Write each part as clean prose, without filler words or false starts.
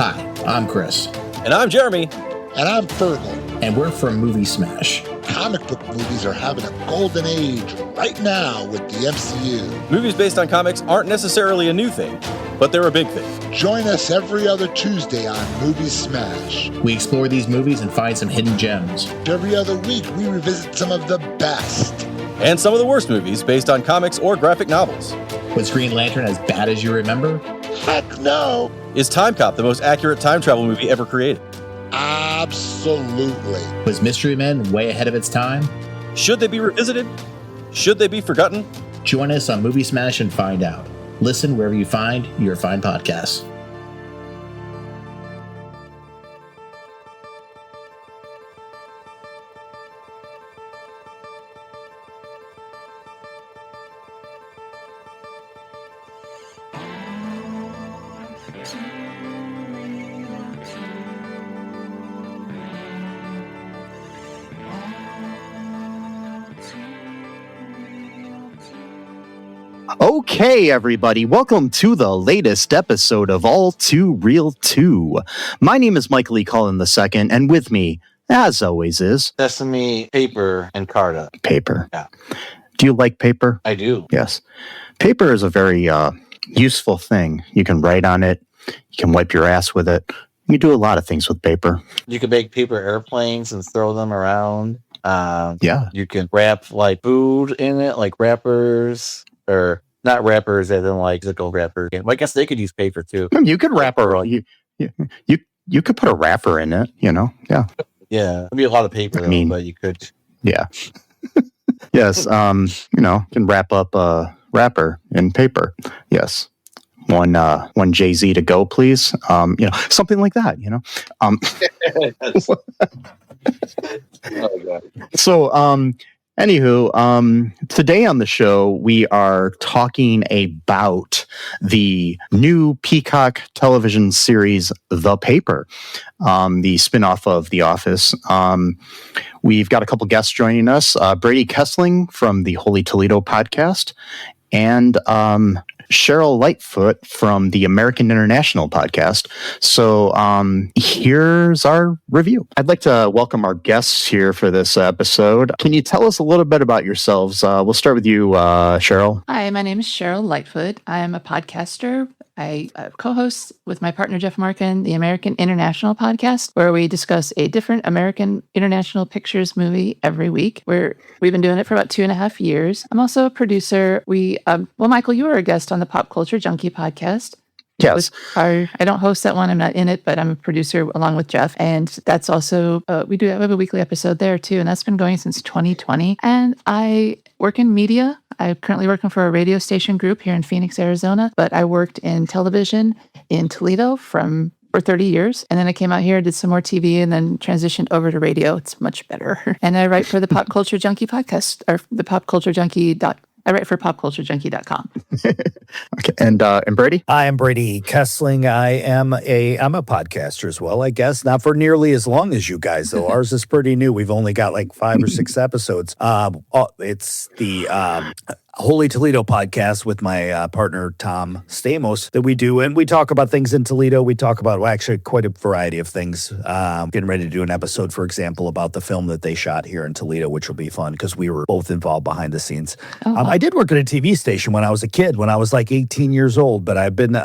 Hi, I'm Chris. And I'm Jeremy. And I'm Fergal. And we're from Movie Smash. Comic book movies are having a golden age right now with the MCU. Movies based on comics aren't necessarily a new thing, but they're a big thing. Join us every other Tuesday on Movie Smash. We explore these movies and find some hidden gems. Every other week, we revisit some of the best. And some of the worst movies based on comics or graphic novels. Was Green Lantern as bad as you remember? Heck no! Is Time Cop the most accurate time travel movie ever created? Absolutely. Was Mystery Men way ahead of its time? Should they be revisited? Should they be forgotten? Join us on Movie Smash and find out. Listen wherever you find your fine podcasts. Okay, everybody, welcome to the latest episode of All Too Real 2. My name is Michael E. Cullen II, and with me, as always, is... Sesame, paper, and Carta. Paper. Yeah. Do you like paper? I do. Yes. Paper is a very useful thing. You can write on it. You can wipe your ass with it. You do a lot of things with paper. You can make paper airplanes and throw them around. Yeah. You can wrap like food in it, like wrappers, or not wrappers, as in like physical wrappers. Well, I guess they could use paper too. You could wrap you could put a wrapper in it, you know? Yeah. Yeah. It'd be a lot of paper, though, but you could. Yeah. Yes. You can wrap up a wrapper in paper. Yes. One Jay-Z to go, please. Something like that, Oh, God. So, anywho, today on the show, we are talking about the new Peacock television series, The Paper, the spinoff of The Office. We've got a couple guests joining us, Brady Kesling from the Holy Toledo Podcast, and Cheryl Lightfoot from the American International Podcast. So here's our review. I'd like to welcome our guests here for this episode. Can you tell us a little bit about yourselves? We'll start with you, Cheryl. Hi, my name is Cheryl Lightfoot. I am a podcaster. I co-host with my partner, Jeff Markin, the American International Podcast, where we discuss a different American International Pictures movie every week. We've been doing it for about 2.5 years. I'm also a producer. Michael, you were a guest on the Pop Culture Junkie podcast. Yes. I don't host that one. I'm not in it, but I'm a producer along with Jeff. And that's also, we have a weekly episode there too. And that's been going since 2020. And I work in media. I'm currently working for a radio station group here in Phoenix, Arizona. But I worked in television in Toledo for 30 years. And then I came out here, did some more TV, and then transitioned over to radio. It's much better. And I write for the Pop Culture Junkie podcast, or the Pop Culture Junkie. I write for popculturejunkie.com. Okay, and Brady? I am Brady Kesling. I'm a podcaster as well, I guess. Not for nearly as long as you guys, though. Ours is pretty new. We've only got like 5 or 6 episodes. It's the Holy Toledo Podcast with my partner, Tom Stamos, that we do. And we talk about things in Toledo. We talk about, actually, quite a variety of things. Getting ready to do an episode, for example, about the film that they shot here in Toledo, which will be fun because we were both involved behind the scenes. I did work at a TV station when I was a kid, when I was like 18 years old, but I've been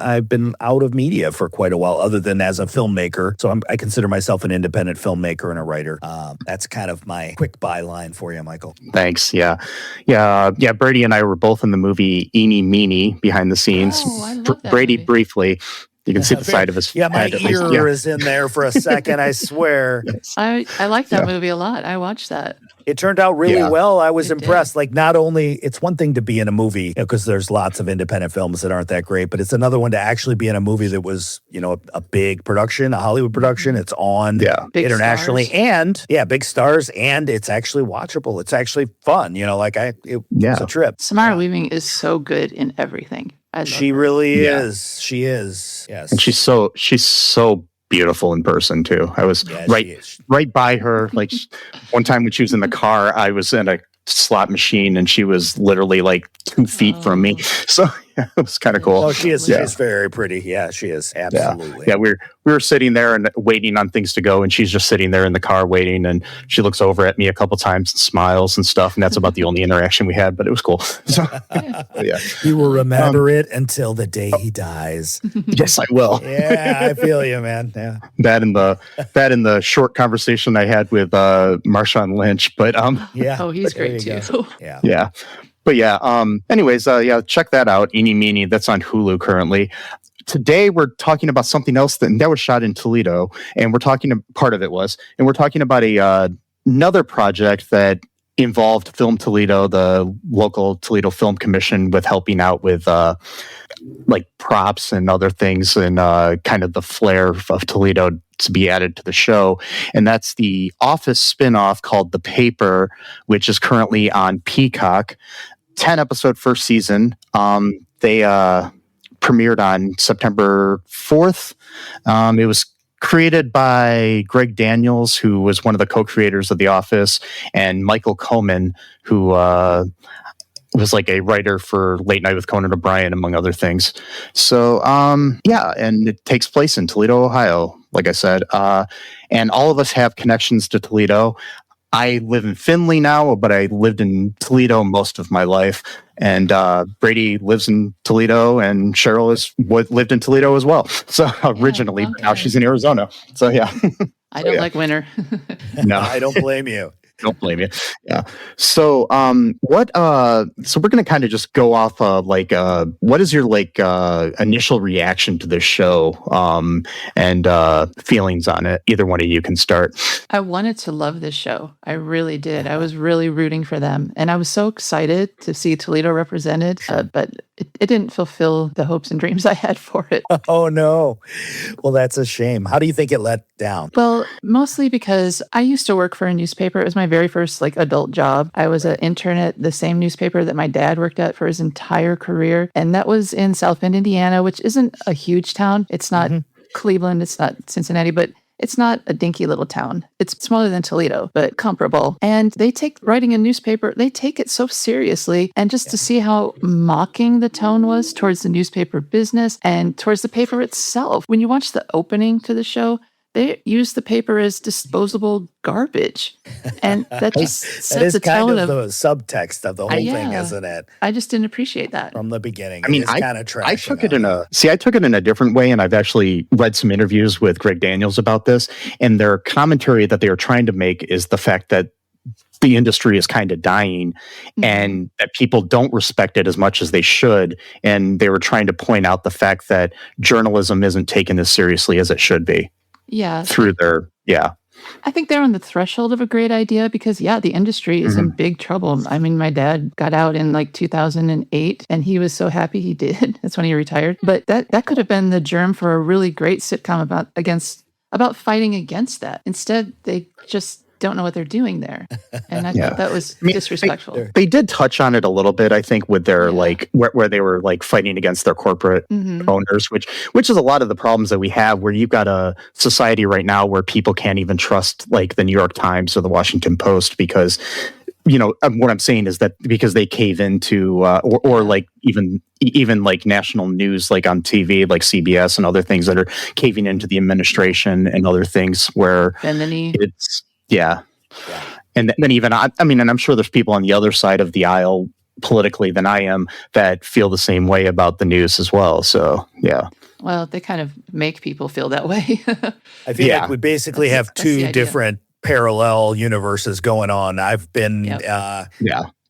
out of media for quite a while, other than as a filmmaker. So I consider myself an independent filmmaker and a writer. That's kind of my quick byline for you, Michael. Thanks. Yeah. Brady and I were both in the movie Eeny Meeny behind the scenes. Oh, I love that Brady movie. Briefly. You can see the side of his my head at least. ear is in there for a second, I swear. Yes. I like that movie a lot. I watched that. It turned out really well. I was It impressed. did. Like, not only, it's one thing to be in a movie, because there's lots of independent films that aren't that great, but it's another one to actually be in a movie that was, a big production, a Hollywood production. It's on Big internationally stars. and big stars, and it's actually watchable. It's actually fun. It was a trip. Samara Weaving is so good in everything. I love She her. really is. She is. Yes. And she's so beautiful in person too. I was right by her. Like one time when she was in the car, I was in a slot machine and she was literally like 2 feet from me. So it was kind of cool. Oh, she is. Yeah. She's very pretty. Yeah, she is. Absolutely. Yeah, we were sitting there and waiting on things to go, and she's just sitting there in the car waiting, and she looks over at me a couple times and smiles and stuff, and that's about the only interaction we had, but it was cool. So, yeah. You will remember it until the day he dies. Yes, I will. Yeah, I feel you, man. Yeah. That in the short conversation I had with Marshawn Lynch, but Yeah. Oh, he's There great you too. go. Yeah. yeah. But yeah, anyways, yeah, check that out. Eeny Meeny, that's on Hulu currently. Today we're talking about something else that was shot in Toledo, and we're talking about another project that involved Film Toledo, the local Toledo Film Commission, with helping out with like props and other things, and kind of the flair of Toledo to be added to the show. And that's the Office spinoff called The Paper, which is currently on Peacock. 10-episode first season. They premiered on September 4th. It was created by Greg Daniels, who was one of the co-creators of The Office, and Michael Coman, who was like a writer for Late Night with Conan O'Brien, among other things. So, yeah, and it takes place in Toledo, Ohio, like I said. And all of us have connections to Toledo. I live in Findlay now, but I lived in Toledo most of my life. And Brady lives in Toledo, and Cheryl lived in Toledo as well. So originally, but now she's in Arizona. So yeah. I don't like winter. No, I don't blame you. Don't blame you. Yeah. So, so we're going to kind of just go off of like, what is your like initial reaction to this show, and feelings on it? Either one of you can start. I wanted to love this show. I really did. I was really rooting for them. And I was so excited to see Toledo represented, but it didn't fulfill the hopes and dreams I had for it. Oh, no. Well, that's a shame. How do you think it let down? Well, mostly because I used to work for a newspaper. It was my very first like adult job. I was an intern at the same newspaper that my dad worked at for his entire career. And that was in South Bend, Indiana, which isn't a huge town. It's not Cleveland. It's not Cincinnati, but it's not a dinky little town. It's smaller than Toledo, but comparable. And they take writing a newspaper, they take it so seriously. And just to see how mocking the tone was towards the newspaper business and towards the paper itself. When you watch the opening to the show, they use the paper as disposable garbage. And that just sets a tone of the subtext of the whole thing, isn't it? I just didn't appreciate that. From the beginning. I mean, I took it in a different way, and I've actually read some interviews with Greg Daniels about this, and their commentary that they are trying to make is the fact that the industry is kind of dying, and that people don't respect it as much as they should. And they were trying to point out the fact that journalism isn't taken as seriously as it should be. Yeah. I think they're on the threshold of a great idea because, the industry is in big trouble. I mean, my dad got out in like 2008 and he was so happy he did. That's when he retired. But that could have been the germ for a really great sitcom about fighting against that. Instead, they just don't know what they're doing there. And I thought that was disrespectful. They did touch on it a little bit, I think, with their like where they were like fighting against their corporate owners, which is a lot of the problems that we have, where you've got a society right now where people can't even trust like the New York Times or the Washington Post because, you know, what I'm saying is that because they cave into or like even like national news, like on TV, like CBS and other things that are caving into the administration and other things where it's and then even and I'm sure there's people on the other side of the aisle politically than I am that feel the same way about the news as well. So well, they kind of make people feel that way. I feel like we basically have two different parallel universes going on. I've been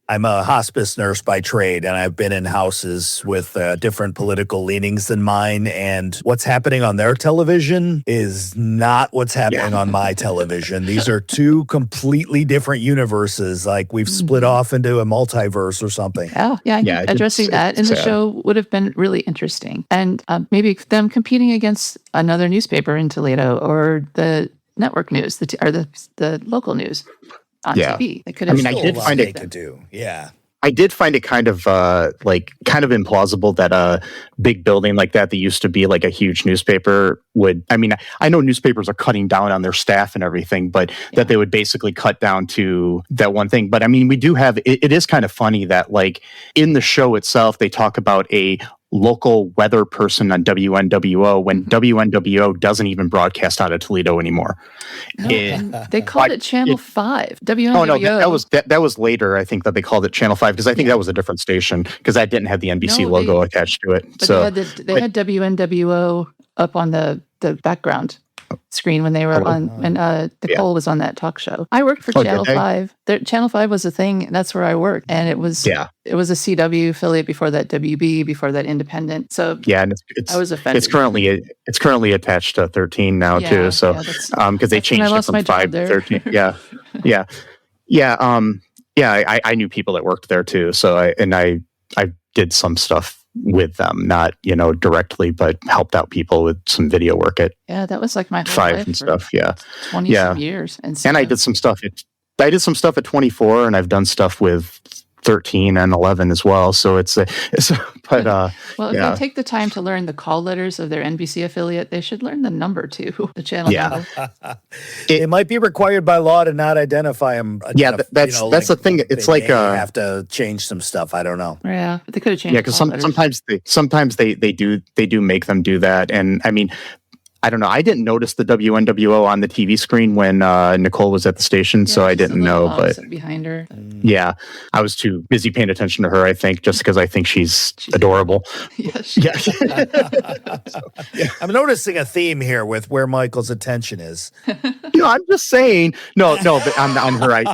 I'm a hospice nurse by trade, and I've been in houses with different political leanings than mine. And what's happening on their television is not what's happening on my television. These are two completely different universes. Like we've split off into a multiverse or something. Oh, yeah. Addressing that in the show would have been really interesting. And maybe them competing against another newspaper in Toledo or the network news, the local news. On TV. They could have I did find it to do. Yeah. I did find it kind of implausible that a big building like that used to be like a huge newspaper would. I mean, I know newspapers are cutting down on their staff and everything, but that they would basically cut down to that one thing. But I mean, we do have. It is kind of funny that like in the show itself, they talk about a local weather person on WNWO when WNWO doesn't even broadcast out of Toledo anymore. No, and they called it Channel 5. WNWO. Oh no, that was later. I think that they called it Channel 5 because I think that was a different station because that didn't have the NBC logo attached to it. But they had WNWO up on the background screen when they were when Nicole was on that talk show. I worked for Channel 5. Channel 5 was a thing, and that's where I worked. And it was a CW affiliate before that, WB, before that Independent. So and I was offended. It's currently attached to 13 now too. So because they changed it from 5 to 13. I knew people that worked there too. So I did some stuff with them, not directly, but helped out people with some video work at that was like my whole 5 life and stuff. 20 some years, and I did some stuff. I did some stuff at 24, and I've done stuff with 13 and 11 as well. So if they take the time to learn the call letters of their NBC affiliate, they should learn the number too, the channel number. It might be required by law to not identify them. That's the thing. It's like have to change some stuff. I don't know. Yeah, but they could have changed. Yeah, because sometimes they do make them do that, and I mean, I don't know. I didn't notice the WNWO on the TV screen when Nicole was at the station, so I didn't know. But behind her, I was too busy paying attention to her. I think just because I think she's adorable. I'm noticing a theme here with where Michael's attention is. I'm just saying. No, but on her,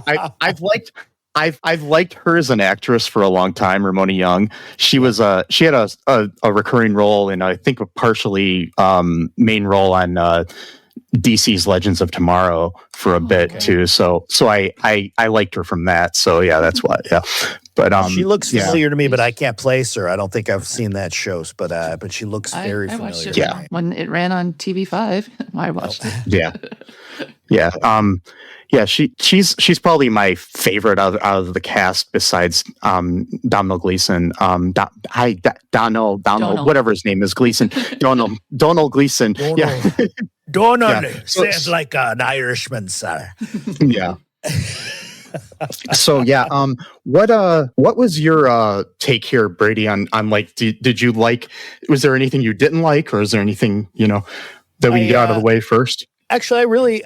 I've liked her as an actress for a long time. Ramona Young. She had a recurring role in I think a partially main role on DC's Legends of Tomorrow for a bit too. So I liked her from that. So that's why. Yeah. But she looks familiar to me, but I can't place her. I don't think I've seen that show, but she looks very familiar. Watched it when it ran on TV5. I watched it. She's probably my favorite out of the cast besides Domhnall Gleeson. Domhnall, whatever his name is, Gleeson. Domhnall Gleeson. Domhnall sounds like an Irishman, sir. Yeah. So what was your take here, Brady, on like did you like, was there anything you didn't like, or is there anything that we get out of the way first? Actually,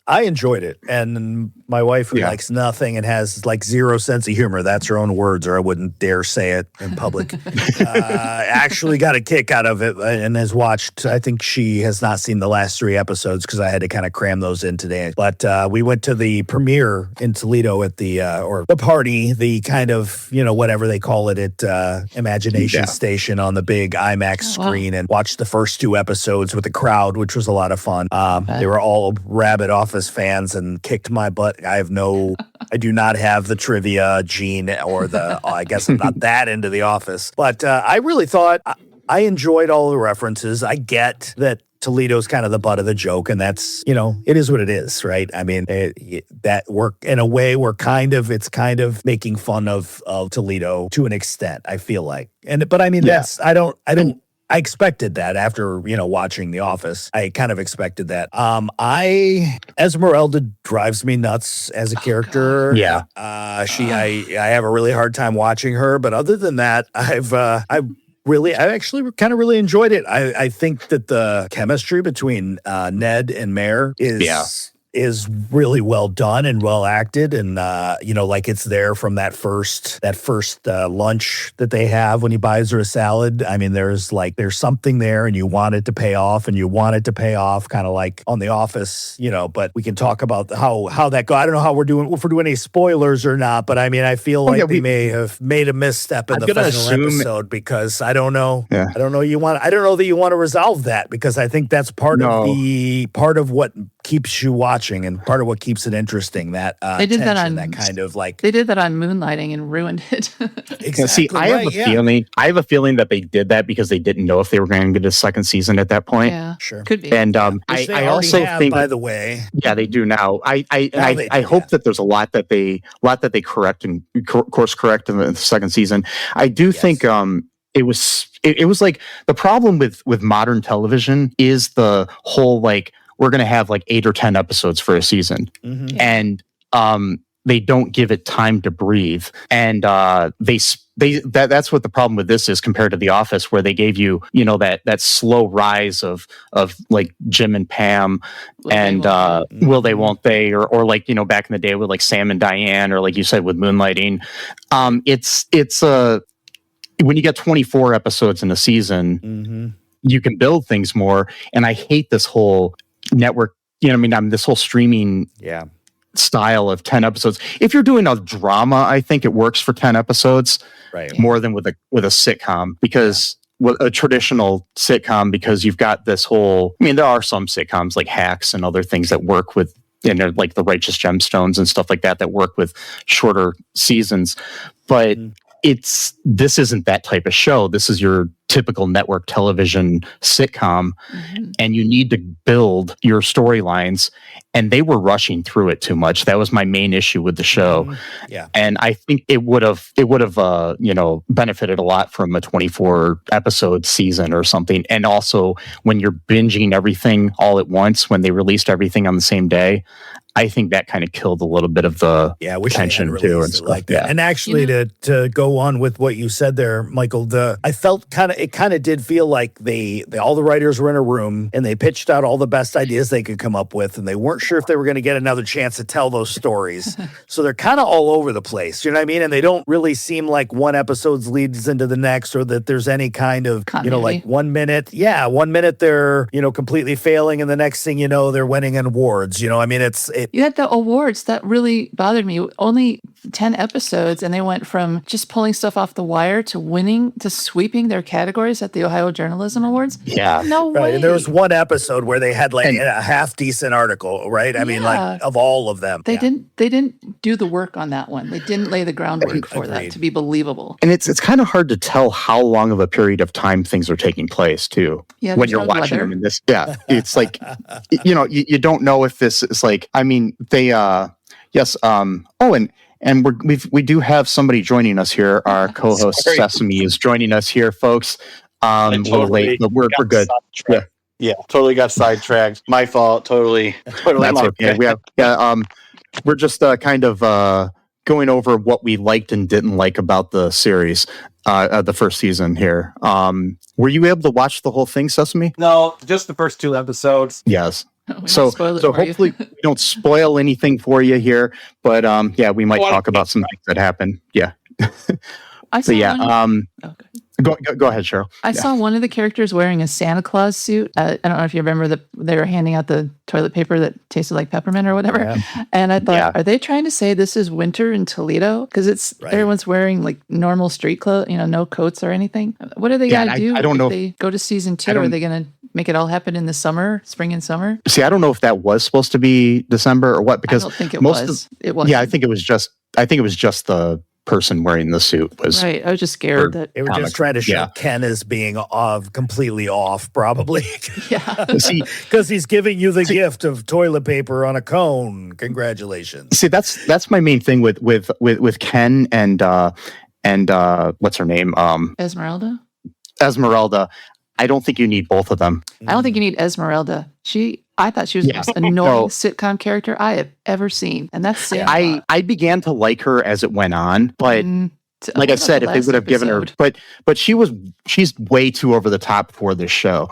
I enjoyed it, and my wife, who likes nothing and has like zero sense of humor, that's her own words, or I wouldn't dare say it in public, actually got a kick out of it and has watched. I think she has not seen the last 3 episodes because I had to kind of cram those in today. But we went to the premiere in Toledo at the or the party, the kind of whatever they call it at Imagination Station on the big IMAX screen, and watched the first 2 episodes with the crowd, which was a lot of fun. They were all rabid Office fans and kicked my butt. I do not have the trivia gene or I guess I'm not that into The Office, but I really thought I enjoyed all the references. I get that Toledo's kind of the butt of the joke, and that's, it is what it is, right? I mean, that we're in a way it's kind of making fun of Toledo to an extent, I feel like. But I mean, I expected that after, watching The Office. I kind of expected that. Esmeralda drives me nuts as a character. Yeah. I have a really hard time watching her, but other than that, I actually kind of really enjoyed it. I think that the chemistry between Ned and Mare is really well done and well acted, and like it's there from that first lunch that they have when he buys her a salad. I mean, there's something there, and you want it to pay off, kind of like on The Office, but we can talk about how that go. I don't know if we're doing any spoilers or not, but I mean, I feel like they may have made a misstep in the final episode, because I don't know. Yeah. I don't know that you want to resolve that, because I think that's part of what keeps you watching and part of what keeps it interesting. That they did that on that kind of like they did that on Moonlighting and ruined it. Exactly. See, I have a feeling that they did that because they didn't know if they were going to get a second season at that point. Yeah, sure, could be. And I also think, by the way, they do now. I hope that there's a lot that they correct and course correct in the second season. I do think it was like the problem with modern television is the whole like, we're going to have like 8 or 10 episodes for a season. Mm-hmm. And they don't give it time to breathe, and that's what the problem with this is compared to The Office, where they gave you, that slow rise of like Jim and Pam, and will they, won't they, or like, back in the day with like Sam and Diane, or like you said with Moonlighting. It's when you get 24 episodes in a season, you can build things more. And I hate this whole network, this whole streaming style of 10 episodes. If you're doing a drama, I think it works for 10 episodes more than with a sitcom, because with a traditional sitcom, because you've got this whole, there are some sitcoms like Hacks and other things that work with, like the Righteous Gemstones and stuff like that work with shorter seasons. But this isn't that type of show. This is your typical network television sitcom, and you need to build your storylines, and they were rushing through it too much. That was my main issue with the show. And I think it would have benefited a lot from a 24 episode season or something. And also, when you're binging everything all at once, when they released everything on the same day, I think that kind of killed a little bit of the tension too, and stuff like that. And actually, to go on with what you said there, Michael, I felt it kind of did feel like all the writers were in a room and they pitched out all the best ideas they could come up with, and they weren't sure if they were going to get another chance to tell those stories. So they're kind of all over the place, you know what I mean? And they don't really seem like one episode leads into the next, or that there's any kind of continuity. Like 1 minute, 1 minute they're completely failing, and the next thing you know, they're winning awards. You had the awards that really bothered me. Only 10 episodes, and they went from just pulling stuff off the wire to winning, to sweeping their categories at the Ohio Journalism Awards. No way. And there was one episode where they had a half decent article, right? I mean, like, of all of them. They didn't do the work on that one. They didn't lay the groundwork for that to be believable. And it's kind of hard to tell how long of a period of time things are taking place too. When you're watching them in this. It's like, you don't know if this is like, they we do have somebody joining us here. Our co-host Sesame is joining us here, folks. A little late, but we're good. Totally got sidetracked. My fault. Totally. That's okay. We're just kind of going over what we liked and didn't like about the series, the first season here. Were you able to watch the whole thing, Sesame? No, just the first 2 episodes. Yes. So hopefully we don't spoil anything for you here, but we might talk about some things that happen. Yeah. Go ahead, Cheryl. I saw one of the characters wearing a Santa Claus suit. I don't know if you remember that they were handing out the toilet paper that tasted like peppermint or whatever. And I thought, are they trying to say this is winter in Toledo? Because everyone's wearing like normal street clothes, no coats or anything. What are they going to do? I don't know. If they go to season 2, are they going to make it all happen in the summer, spring and summer? See, I don't know if that was supposed to be December or what, because I don't think it was. It was. Yeah, I think it was just the person wearing the suit was right. I was just scared that they were just trying to show Ken as being completely off, probably. See, because he's giving you the gift of toilet paper on a cone. Congratulations. See, that's my main thing with Ken and what's her name? Esmeralda. I don't think you need both of them. I don't think you need Esmeralda. I thought she was the most annoying sitcom character I have ever seen. And that's sad. I began to like her as it went on, but like I said, if they would have given her, but she's way too over the top for this show.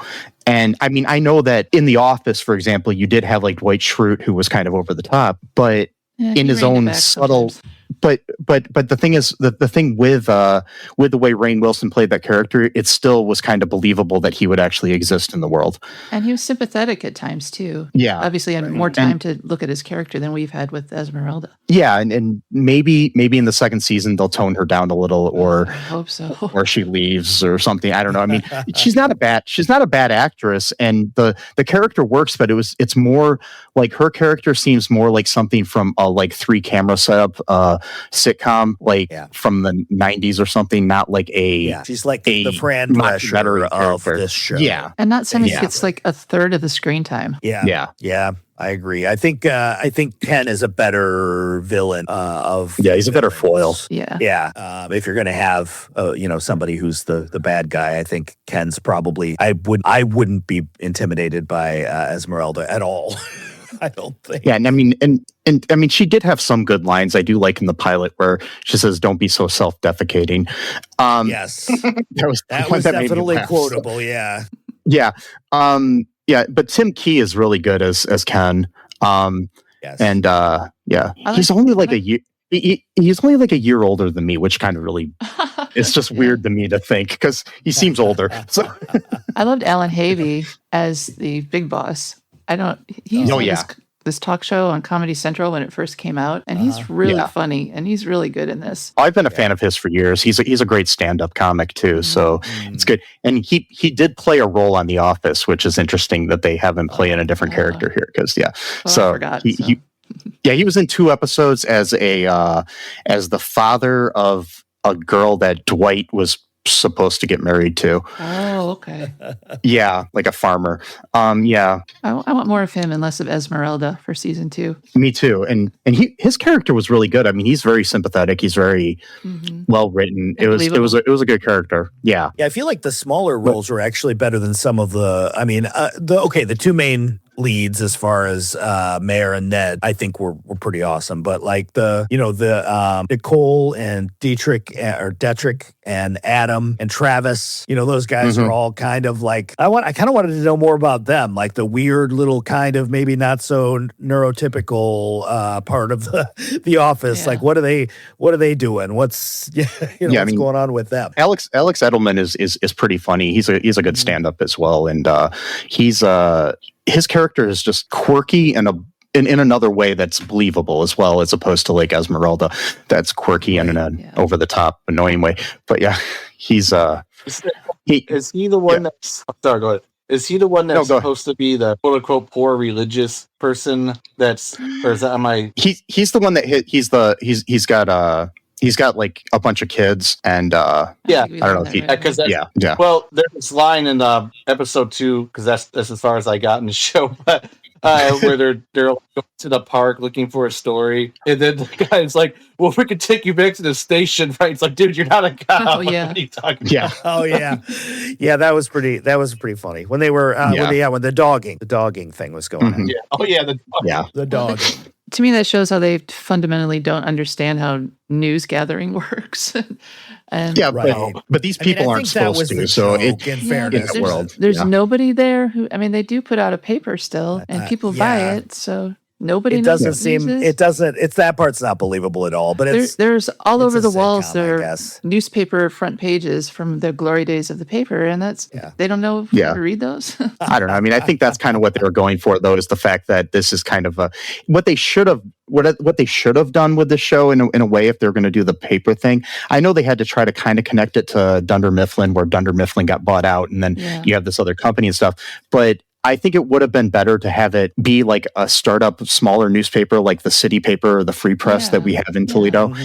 And I know that in The Office, for example, you did have like Dwight Schrute, who was kind of over the top, but in his own subtle. But the thing is, the thing with the way Rainn Wilson played that character, it still was kind of believable that he would actually exist in the world. And he was sympathetic at times too. Yeah, obviously, had more time to look at his character than we've had with Esmeralda. Yeah, and maybe in the second season they'll tone her down a little, or I hope so, or she leaves or something. I don't know. She's not a bad actress, and the character works, but it's more like her character seems more like something from a like 3 camera setup sitcom, like from the 90s or something, not like she's like the Fran Drescher of this show. And not something that gets like a third of the screen time. I agree. I think Ken is a better villain he's a better foil. If you're gonna have somebody who's the bad guy, I think Ken's probably. I wouldn't be intimidated by Esmeralda at all. I don't think. Yeah, and I mean, she did have some good lines. I do like in the pilot where she says, "Don't be so self-defecating." Yes, that was made me definitely laugh. quotable. Yeah, Yeah, but Tim Key is really good as Ken. yes, And he's only like a year. He's only like a year older than me, which kind of really it's just weird to me to think because he seems older. So I loved Alan Havey as the big boss. He's on this talk show on Comedy Central when it first came out, and he's really funny, and he's really good in this. I've been a fan of his for years. He's a great stand-up comic too, so it's good. And he did play a role on The Office, which is interesting that they have him play in a different character here because I forgot, he was in 2 episodes as the father of a girl that Dwight was supposed to get married to. Oh, okay. Yeah, like a farmer. Yeah. I want more of him and less of Esmeralda for season 2. Me too. And his character was really good. I mean, he's very sympathetic. He's very well written. It was a good character. Yeah. Yeah, I feel like the smaller roles were actually better than some of the. I mean, the 2 main leads as far as Mayor and Ned, I think were pretty awesome. But like the Nicole and Detrick and Adam and Travis, those guys are all kind of like I kind of wanted to know more about them, like the weird little kind of maybe not so neurotypical part of the office. Yeah. Like what are they doing? What's what's going on with them? Alex Edelman is pretty funny. He's a good stand-up as well, and his character is just quirky and in another way that's believable as well, as opposed to like Esmeralda, that's quirky and in an over the top, annoying way. But yeah, he's is he the one that's? Sorry, go ahead. Is he the one that's supposed to be the quote unquote poor religious person? Or is that am I? He's the one that he's got like a bunch of kids and I don't know if because well, there's this line in episode 2 because that's as far as I got in the show, but where they're going to the park looking for a story, and then the guy's like, "Well, we could take you back to the station, right?" It's like, dude, you're not a cop. Oh yeah, what are you talking about? Oh yeah, that was pretty funny when they were when the dogging thing was going on. Yeah. Oh yeah, the dogging. To me, that shows how they fundamentally don't understand how news gathering works. And but these people aren't supposed to. So in fairness, there's nobody there who. I mean, they do put out a paper still, and people buy it. So nobody. It's that part's not believable at all. But there's all over the walls. There are newspaper front pages from the glory days of the paper, and they don't know how to read those. I don't know. I mean, I think that's kind of what they were going for, though, is the fact that this is kind of what they should have done with the show in a way if they're going to do the paper thing. I know they had to try to kind of connect it to Dunder Mifflin, where Dunder Mifflin got bought out, and then you have this other company and stuff, but I think it would have been better to have it be like a startup, smaller newspaper like the City Paper or the Free Press that we have in Toledo,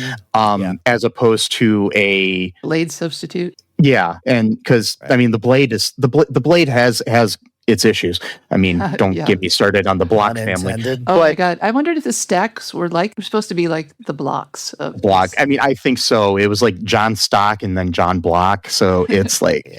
as opposed to a Blade substitute. Yeah, and because I mean, the Blade has its issues. I mean, don't get me started on the Block family. Oh my God, I wondered if the stacks were supposed to be like the blocks of Block. I mean, I think so. It was like John Stock and then John Block, so it's like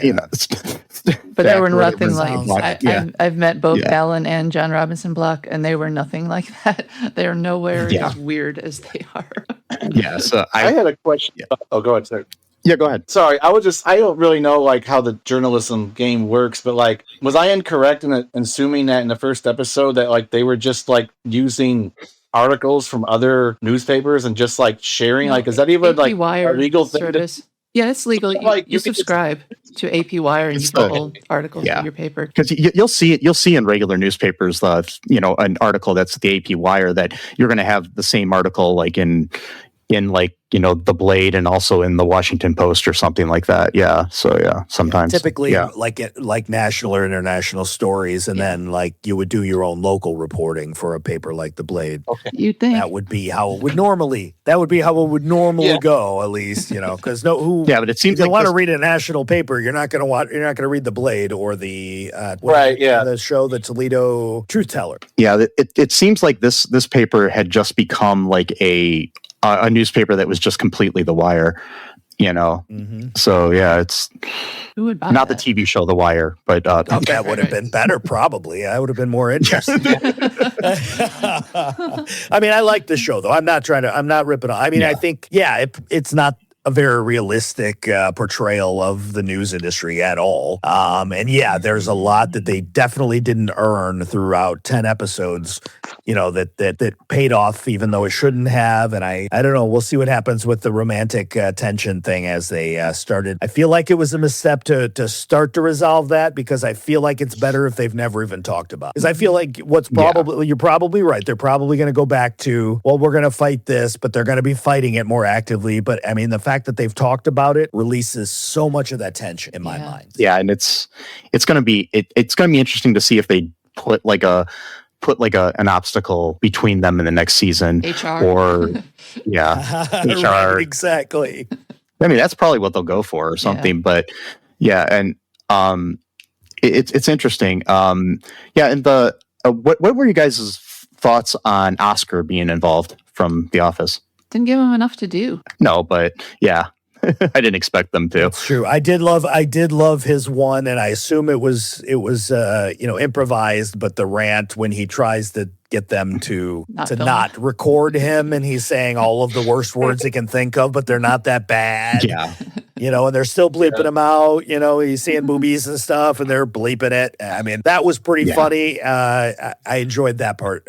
But they were nothing like. I've met both Alan and John Robinson Block, and they were nothing like that. They are nowhere as weird as they are. Yeah. So I had a question. Oh, go ahead, sir. Yeah, go ahead. Sorry, I don't really know how the journalism game works, but was I incorrect in assuming that in the first episode that they were just using articles from other newspapers and just sharing? Is that even AP a legal thing? Yeah, it's legal. You subscribe to AP Wire and you pull articles from your paper. Because you'll see in regular newspapers, an article that's the AP Wire that you're going to have the same article in the Blade and also in the Washington Post or something like that. Yeah. So sometimes typically like national or international stories, and then you would do your own local reporting for a paper like the Blade. Okay. You'd think that would be how it would normally go, at least, because but it seems if you want to read a national paper, you're not going to read the Blade or the the show, the Toledo Truth-Teller. Yeah. It seems like this paper had just become a newspaper that was just completely The Wire, you know. Mm-hmm. So yeah, it's Who would buy not that? the TV show The Wire, but That would have been better, probably. I would have been more interested. I mean, I like the show, though. I'm not ripping on. I mean, I think, it's not a very realistic portrayal of the news industry at all. And there's a lot that they definitely didn't earn throughout 10 episodes, that paid off, even though it shouldn't have. And I don't know. We'll see what happens with the romantic tension thing as they started. I feel like it was a misstep to start to resolve that, because I feel like it's better if they've never even talked about it. Because I feel like you're probably right. They're probably going to go back to, well, we're going to fight this, but they're going to be fighting it more actively. But I mean, the fact that they've talked about it releases so much of that tension in my mind. Yeah, and it's going to be interesting to see if they put an obstacle between them in the next season. HR. Or HR. Right, exactly. I mean, that's probably what they'll go for or something. Yeah. But and it's interesting. And what were you guys' thoughts on Oscar being involved from The Office? Didn't give him enough to do. No, but yeah. I didn't expect them to. It's true. I did love his one, and I assume it was improvised, but the rant when he tries to get them to not record him, and he's saying all of the worst words he can think of, but they're not that bad. Yeah. And they're still bleeping him out. He's seeing boobies and stuff, and they're bleeping it. I mean, that was pretty funny. I enjoyed that part.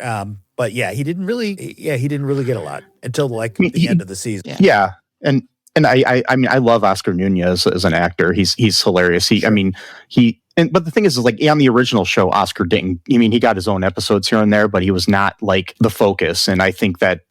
But he didn't really get a lot until the end of the season. Yeah. And I mean, I love Oscar Nunez as an actor. He's hilarious. But the thing is like on the original show, Oscar didn't. I mean, he got his own episodes here and there, but he was not like the focus. And I think that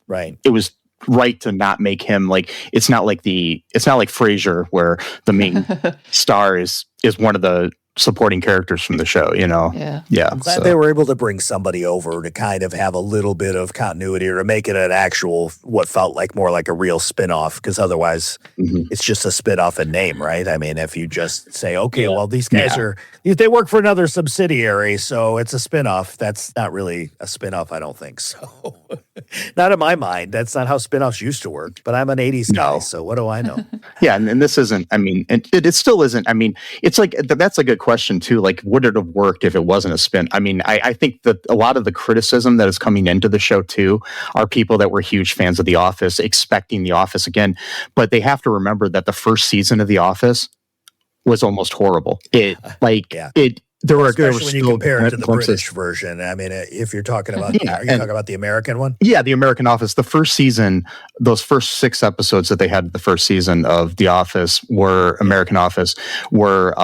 it was right to not make him like. It's not like Frasier, where the main star is one of the supporting characters from the show, Yeah. I'm glad they were able to bring somebody over to kind of have a little bit of continuity, or to make it an actual, what felt like more like a real spinoff, because otherwise it's just a spinoff in name, right? I mean, if you just say, okay, well, these guys they work for another subsidiary, so it's a spinoff. That's not really a spinoff, I don't think so. Not in my mind. That's not how spinoffs used to work, but I'm an 80s guy, so what do I know? Yeah, and this isn't, I mean, it still isn't, I mean, it's like, that's a good question too. Like, would it have worked if it wasn't a spin? I mean, I think that a lot of the criticism that is coming into the show too are people that were huge fans of The Office, expecting The Office again. But they have to remember that the first season of The Office was almost horrible. There were when you compare it to the British version. I mean, if you're talking about, are you talking about the American one? Yeah, the American Office. The first season, those first 6 episodes that they had the first season of The Office American Office were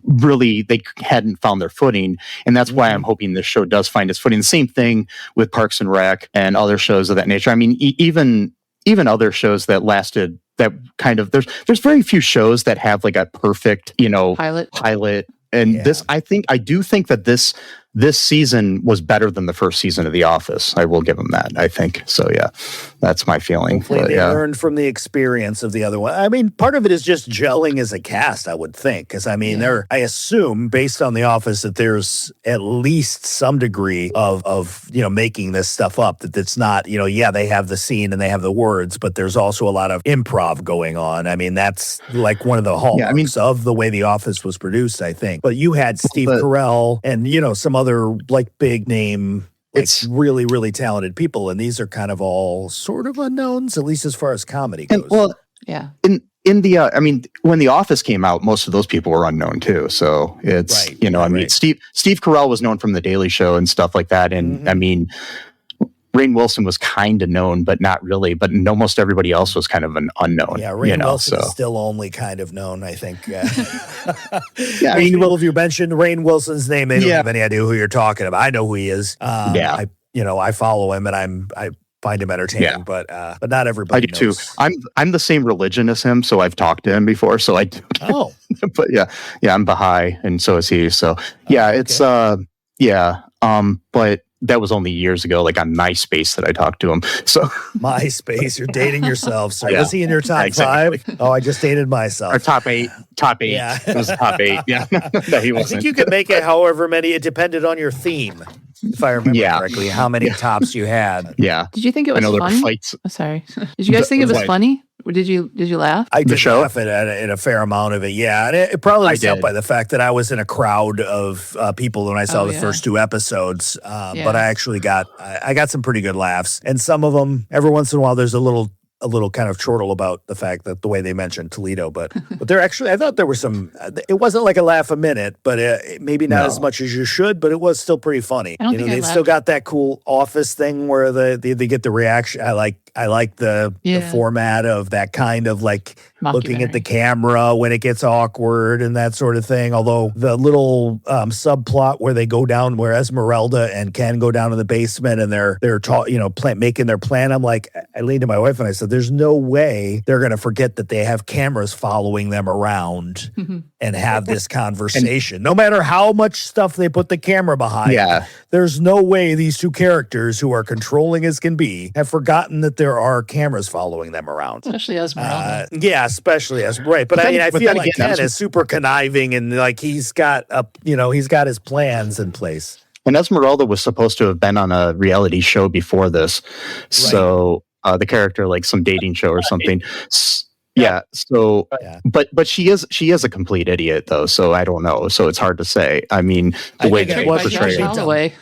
really, they hadn't found their footing, and that's why I'm hoping this show does find its footing. The same thing with Parks and Rec and other shows of that nature. I mean, even other shows that lasted. That kind of there's very few shows that have like a perfect pilot. And I do think that this season was better than the first season of The Office. I will give them that, I think. So, yeah, that's my feeling. Hopefully they learned from the experience of the other one. I mean, part of it is just gelling as a cast, I would think. Because, I mean, I assume, based on The Office, that there's at least some degree of making this stuff up. That it's not, they have the scene and they have the words, but there's also a lot of improv going on. I mean, that's like one of the hallmarks of the way The Office was produced, I think. But you had Steve Carell and, some other like big name, it's really, really talented people. And these are kind of all sort of unknowns, at least as far as comedy goes. In the, I mean, when The Office came out, most of those people were unknown too. So it's, Steve Carell was known from The Daily Show and stuff like that. And I mean, Rainn Wilson was kind of known, but not really. But almost everybody else was kind of an unknown. Yeah, Rainn Wilson is still only kind of known, I think. I mean, if you mentioned Rainn Wilson's name, they don't have any idea who you're talking about. I know who he is. I follow him, and I find him entertaining. But not everybody. I do too. I'm the same religion as him, so I've talked to him before. So I do. Oh, but I'm Baha'i, and so is he. So it's but that was only years ago, like on MySpace that I talked to him. So MySpace, you're dating yourself. So was he in your top 5? Oh, I just dated myself. Or top 8. Yeah. It was top 8. Yeah. No, he wasn't. I think you could make it however many. It depended on your theme, if I remember correctly, how many tops you had. Yeah. Did you think it was funny? Fights. Oh, sorry. Did you guys think it was funny? Did you laugh? I did show? laugh at a fair amount of it, yeah. And it probably was helped did. by the fact that I was in a crowd of people when I saw the yeah. first 2 episodes. Yeah. But I actually got some pretty good laughs. And some of them, every once in a while, there's a little kind of chortle about the fact that the way they mentioned Toledo, but they're actually, I thought there were some, it wasn't like a laugh a minute, but maybe not as much as you should, but it was still pretty funny. I don't think I they've still got that cool office thing where they get the reaction. I like the format of that kind of like looking at the camera when it gets awkward and that sort of thing. Although the little subplot where they go down, where Esmeralda and Ken go down to the basement and they're making their plan. I'm like, I leaned to my wife and I said, "There's no way they're going to forget that they have cameras following them around and have this conversation. No matter how much stuff they put the camera behind, there's no way these 2 characters who are controlling as can be have forgotten that there are cameras following them around." Especially Esmeralda. Especially as right. But I feel like Ken is super conniving and like he's got his plans in place. And Esmeralda was supposed to have been on a reality show before this, so the character like some dating show or something. Yeah. So, but she is a complete idiot though. So I don't know. So it's hard to say. I mean, the way that was portrayed.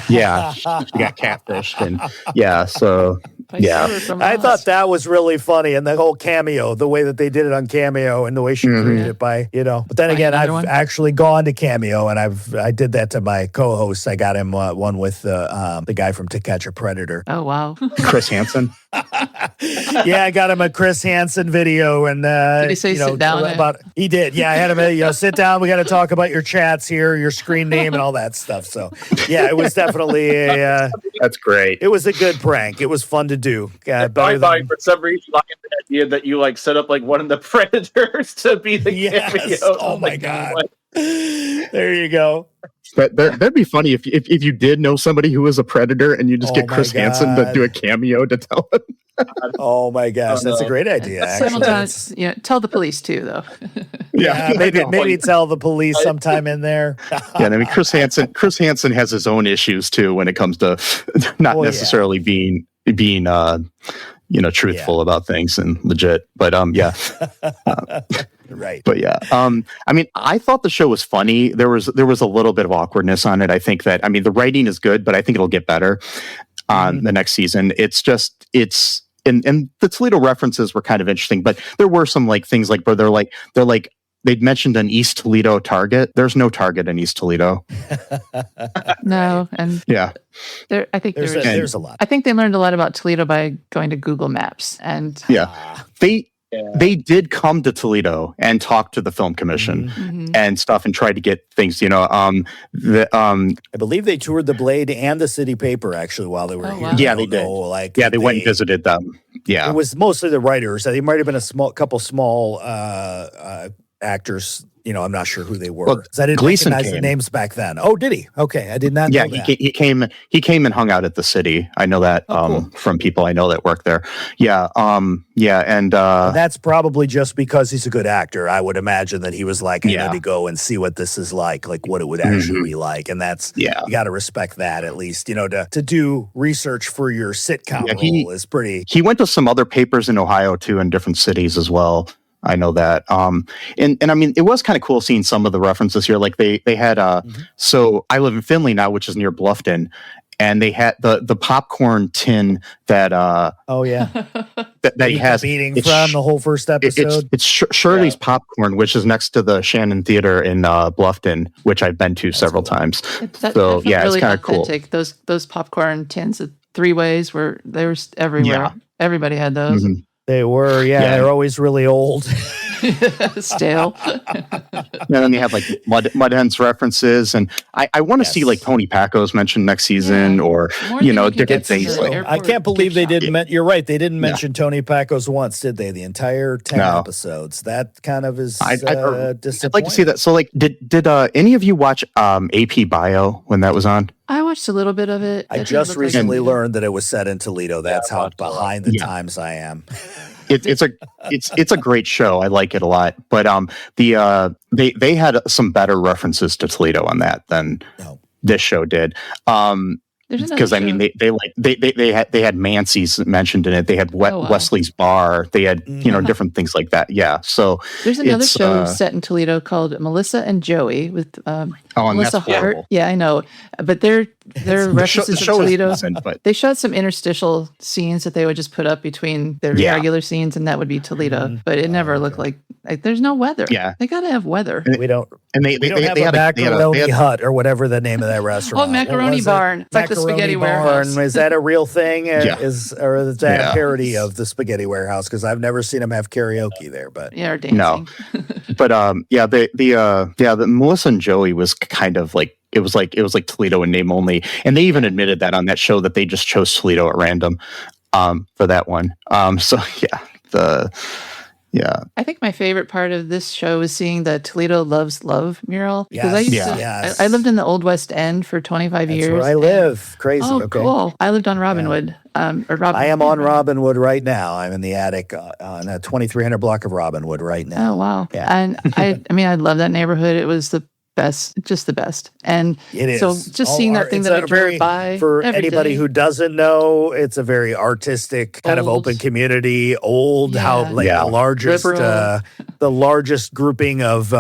Yeah, she got catfished, and so. I thought that was really funny, and the whole Cameo, the way that they did it on Cameo, and the way she created it by, But then again, I've actually gone to Cameo, and I did that to my co-host. I got him one with the guy from To Catch a Predator. Oh wow, Chris Hansen. Yeah, I got him a Chris Hansen video, and did he say sit down? He did. Yeah, I had him. Sit down. We got to talk about your chats here, your screen name, and all that stuff. So, yeah, it was definitely That's great. It was a good prank. It was fun to do. I thought for some reason I had the idea that you like set up like one of the Predators to be the cameo. Oh my god! There you go. That'd be funny if you did know somebody who was a Predator and you just get Chris Hansen to do a cameo to tell him. Oh my gosh, that's a great idea. Sometimes, tell the police too, though. Maybe tell the police sometime in there. I mean, Chris Hansen has his own issues too when it comes to not necessarily being truthful about things and legit. But right. But I mean, I thought the show was funny. There was a little bit of awkwardness on it. I think that, I mean, the writing is good, but I think it'll get better on the next season. And the Toledo references were kind of interesting, but there were some like things like where they're like they'd mentioned an East Toledo Target. There's no Target in East Toledo. No, and I think there's a lot. I think they learned a lot about Toledo by going to Google Maps, and they did come to Toledo and talk to the film commission and stuff and tried to get things. I believe they toured the Blade and the City Paper actually while they were here. Wow. Yeah, they did. They went and visited them. Yeah, it was mostly the writers. They might have been a couple small actors. I'm not sure who they were. Well, I didn't Gleeson recognize the names back then. Oh, did he? Okay, I did not know that. He came and hung out at the City. I know that cool. from people I know that work there. And that's probably just because he's a good actor. I would imagine that he was like, I need to go and see what this is like what it would actually be like. And that's you got to respect that at least. To do research for your sitcom role is pretty. He went to some other papers in Ohio too, in different cities as well. I know that. And I mean, it was kind of cool seeing some of the references here. Like they had, so I live in Findlay now, which is near Bluffton. And they had the popcorn tin that, that he has. Eating from the whole first episode. It's Shirley's Popcorn, which is next to the Shannon Theater in Bluffton, which I've been to several times. It's kind of cool. Those popcorn tins, 3-ways, they were everywhere. Yeah. Everybody had those. Mm-hmm. They were, they're always really old. Stale. And then you have like Mud Hens references, and I want to see like Tony Pacos mentioned next season, or different things. I can't believe they didn't. You're right, they didn't mention Tony Pacos once, did they? The entire 10 episodes. That kind of is disappointing. I'd like to see that. So, like, did any of you watch AP Bio when that was on? I watched a little bit of it. I just recently learned that it was set in Toledo. That's how behind the times I am. It's a great show. I like it a lot. But they had some better references to Toledo on that than this show did. There's another because I mean show. they had Mancy's mentioned in it. They had Oh, wow. Wesley's Bar. They had different things like that. Yeah. So There's another it's, show set in Toledo called Melissa and Joey with and Melissa that's horrible. Hart. Yeah, I know, but they're references the to show is Toledo. decent, but They shot some interstitial scenes that they would just put up between their regular scenes, and that would be Toledo. But it never looked like there's no weather. Yeah. They got to have weather. We don't. and they We don't have a had macaroni hut or whatever the name of that restaurant. Oh, Macaroni Barn. It's like the Spaghetti Warehouse. Is that a real thing? Yeah. Or is that a parody of the Spaghetti Warehouse? Because I've never seen them have karaoke there. But Yeah, or dancing. No. But the Melissa and Joey was kind of like it was like Toledo in name only, and they even admitted that on that show that they just chose Toledo at random for that one. I think my favorite part of this show is seeing the Toledo Loves Love mural. Because I lived in the Old West End for 25 years. That's where I live. Crazy. Oh, okay. cool. I lived on Robinwood. I am on Robinwood right now. I'm in the attic on a 2300 block of Robinwood right now. Oh, wow. Yeah. And I love that neighborhood. It was the best, just the best. And it is. So just seeing that thing that I drove by for every anybody day. who doesn't know, it's a very artistic kind of open community. Old, the largest grouping of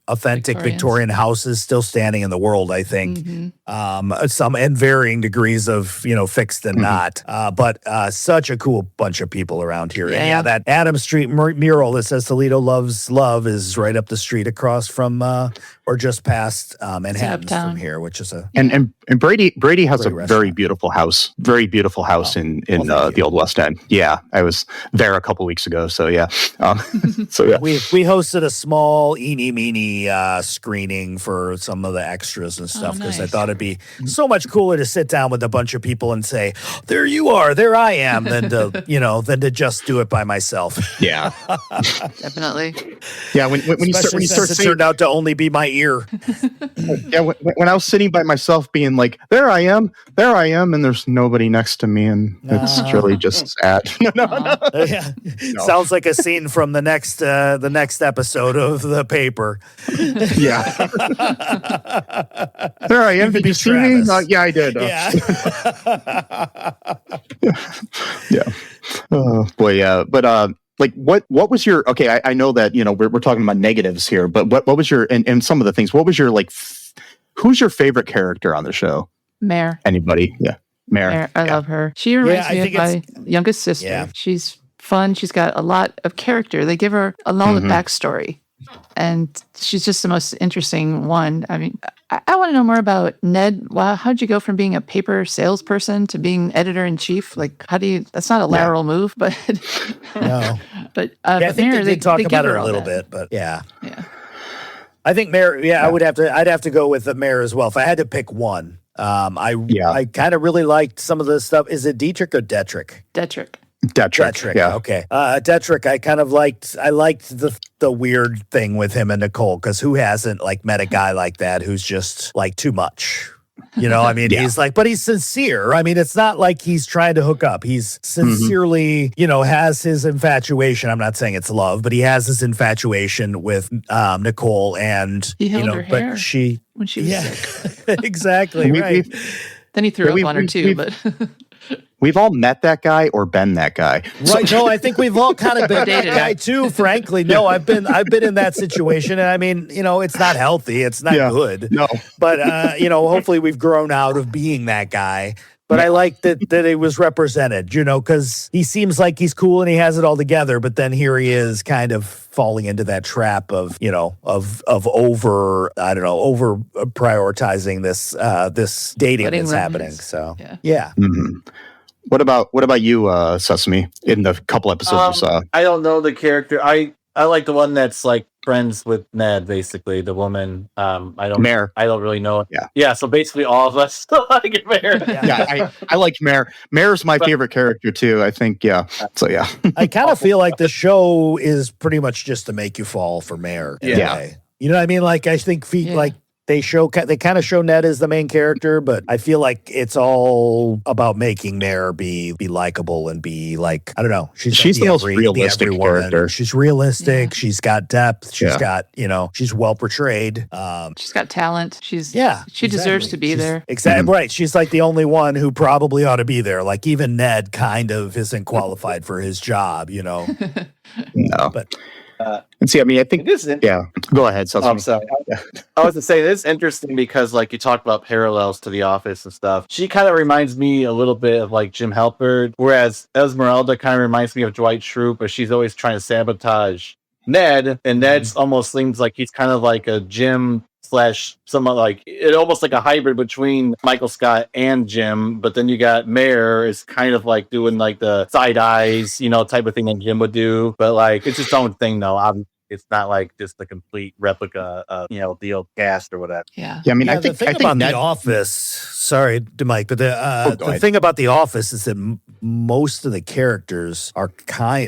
authentic Victorian houses still standing in the world, I think. Mm-hmm. Some in varying degrees of fixed and not. But such a cool bunch of people around here. Yeah. And that Adam Street mural that says Toledo Loves Love is right up the street across from or just past Manhattan from here, which is and Brady has a restaurant. very beautiful house in the Old West End. Yeah, I was there a couple weeks ago. So yeah, we hosted a small eeny meeny screening for some of the extras and stuff because I thought it'd be so much cooler to sit down with a bunch of people and say, "There you are, there I am," than to just do it by myself. Yeah, definitely. Yeah, when you start it turned out to only be my ear. Yeah, when I was sitting by myself, being like, there I am, and there's nobody next to me, and it's really just sad. Yeah. Sounds like a scene from the next episode of The Paper. Yeah. There I am. Did you see me? Yeah, I did. Yeah. Oh boy, yeah. But like what was your I know that we're talking about negatives here, but what was your and some of the things, what was your who's your favorite character on the show? Mare. Anybody? Yeah. Mare. I love her. She reminds me of my youngest sister. Yeah. She's fun. She's got a lot of character. They give her a lot of backstory. And she's just the most interesting one. I mean, I want to know more about Ned. Wow, how'd you go from being a paper salesperson to being editor-in-chief? Like, that's not a lateral move, but... No. But I think they did talk about it a little bit, but yeah. I think Mare, I'd have to go with Mare as well. If I had to pick one, I kind of really liked some of the stuff. Is it Dietrich or Detrick? Detrick. Yeah. Okay. Detrick, I kind of liked. I liked the weird thing with him and Nicole, because who hasn't met a guy like that who's just too much. I mean, he's but he's sincere. I mean, it's not like he's trying to hook up. He's sincerely, has his infatuation. I'm not saying it's love, but he has his infatuation with Nicole, and he held her hair but she when she was sick. Exactly right. Then he threw up on her too, but. We've all met that guy or been that guy. Right. No, I think we've all kind of been that guy too, frankly. No, I've been in that situation. And I mean, it's not healthy. It's not good. No. But, hopefully we've grown out of being that guy. But I like that it was represented, because he seems like he's cool and he has it all together. But then here he is kind of falling into that trap of over prioritizing this dating that's happening. So, yeah. Mm-hmm. What about you, Sesame, in the couple episodes you saw? I don't know the character. I like the one that's friends with Ned, basically, the woman. Mare. I don't really know. Yeah. So basically, all of us like Mare. Yeah, I like Mare. Mare's my favorite character too. I think. Yeah. So yeah. I kind of feel like the show is pretty much just to make you fall for Mare. In a way. You know what I mean? I think they kind of show Ned as the main character, but I feel like it's all about making Mare be likable and be like, I don't know. She's the most realistic character. She's realistic. Yeah. She's got depth. She's got, she's well portrayed. She's got talent. She exactly. deserves to be there. Exactly. Right. She's like the only one who probably ought to be there. Like even Ned kind of isn't qualified for his job, No. But and see, I mean, I think this is go ahead. So I'm sorry. I was to say this is interesting because, like, you talk about parallels to The Office and stuff. She kind of reminds me a little bit of like Jim Halpert, whereas Esmeralda kind of reminds me of Dwight Schrute, but she's always trying to sabotage Ned, and Ned's almost seems like he's kind of like a Jim / someone like it, almost like a hybrid between Michael Scott and Jim. But then you got Mare is kind of like doing like the side eyes, type of thing that Jim would do. But like it's its own thing, though. Obviously, it's not like just the complete replica of the old cast or whatever. Yeah. I mean, I think about The Office. Sorry, Mike, but the thing about The Office is that most of the characters are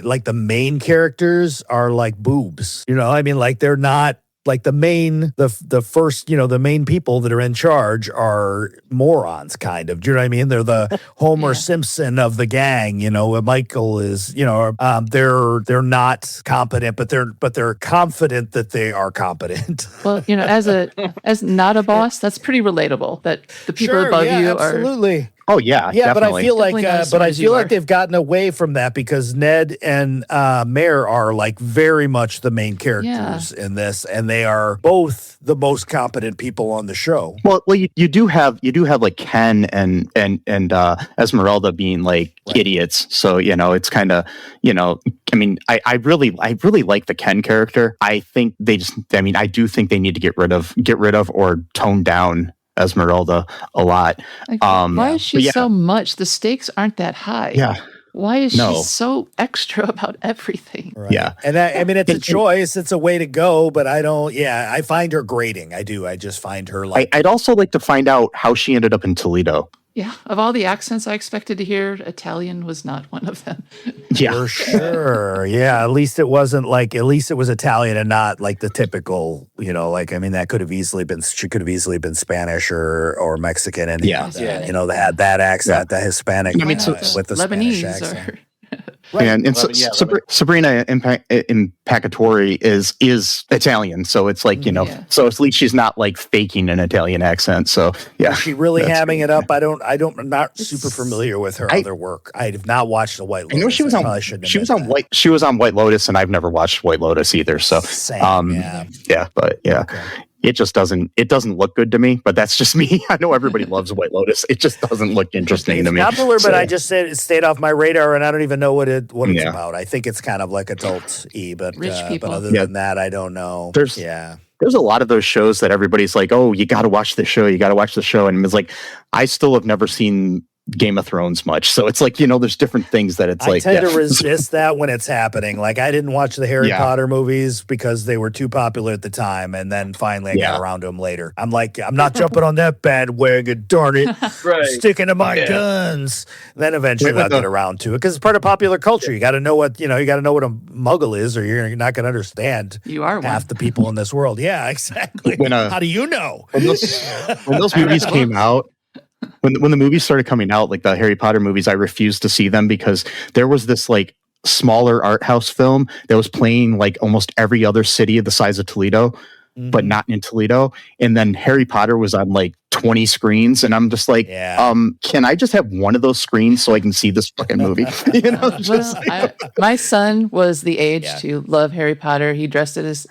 like the main characters are like boobs. I mean, like they're not. Like the main people that are in charge are morons, kind of. Do you know what I mean? They're the Homer Simpson of the gang. Michael is. They're not competent, but they're confident that they are competent. Well, as not a boss, that's pretty relatable. That the people above you are absolutely. Oh yeah, yeah, definitely. But I feel like they've gotten away from that because Ned and Mare are like very much the main characters in this, and they are both the most competent people on the show. Well, you do have like Ken and Esmeralda being like idiots, so it's kind of I mean, I really like the Ken character. I think I do think they need to get rid of or tone down Esmeralda a lot. Why is she so much? The stakes aren't that high. Yeah. Why is she so extra about everything? Right. Yeah. And I mean, it's a choice. It's a way to go, but I find her grating. I do. I just find her like. I'd also like to find out how she ended up in Toledo. Yeah. Of all the accents I expected to hear, Italian was not one of them. Yeah. For sure. Yeah. At least it was Italian and not like the typical, that could have easily been, she could have easily been Spanish or Mexican. And, they had that accent, the Hispanic with the Lebanese Spanish accent. or... Right. And Sabrina Impacciatore is Italian, so it's like so at least she's not like faking an Italian accent. So is she really hamming it up? I'm not super familiar with her other work. I have not watched The White Lotus. I know she was on White Lotus, and I've never watched White Lotus either. So Okay. It just doesn't look good to me, but that's just me. I know everybody loves White Lotus. It just doesn't look interesting to me. It's popular, but I just said it stayed off my radar, and I don't even know what it's about. I think it's kind of like adult-y, but other than that, I don't know. There's a lot of those shows that everybody's like, oh, you got to watch the show. And it's like, I still have never seen Game of Thrones much, so it's like there's different things that it's I tend to resist that when it's happening. Like I didn't watch the Harry Potter movies because they were too popular at the time, and then finally I got around to them later. I'm like, I'm not jumping on that bandwagon, darn it, sticking to my guns. Then eventually I'll get around to it because it's part of popular culture. You got to know what a Muggle is, or you're not going to understand. You are half the people in this world. Yeah, exactly. How do you know? When those movies came out. When the movies started coming out, like the Harry Potter movies, I refused to see them because there was this like smaller art house film that was playing like almost every other city of the size of Toledo, but not in Toledo. And then Harry Potter was on like 20 screens, and I'm just like, can I just have one of those screens so I can see this fucking movie? My son was the age to love Harry Potter. He dressed as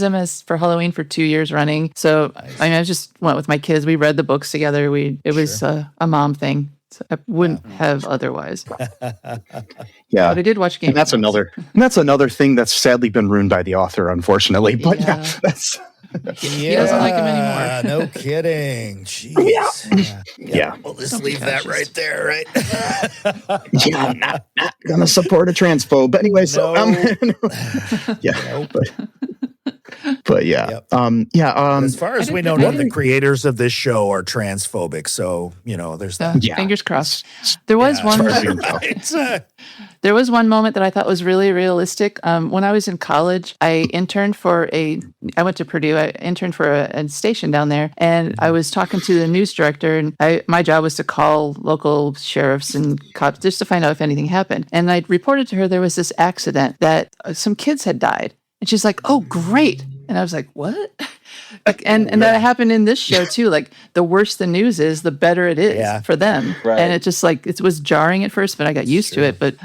him for Halloween for 2 years running. So I just went with my kids. We read the books together. It was a mom thing. So I wouldn't have otherwise. But I did watch Game. And that's another thing that's sadly been ruined by the author, unfortunately. But that's. He doesn't like him anymore. No kidding. Jeez. Yeah. We'll just leave that right there, right? I'm not gonna support a transphobe. But anyway, so But yeah, Yep. As far as we know, none of the creators of this show are transphobic. So, there's that. Fingers crossed. There was one. Right. There was one moment that I thought was really realistic. When I was in college, I interned I went to Purdue. I interned for a station down there, and I was talking to the news director, and my job was to call local sheriffs and cops just to find out if anything happened. And I reported to her there was this accident that some kids had died. And she's like, "Oh, great." And I was like, "What?" And that happened in this show too. Like, the worse the news is, the better it is for them. Right. And it just it was jarring at first, but I got used to it. But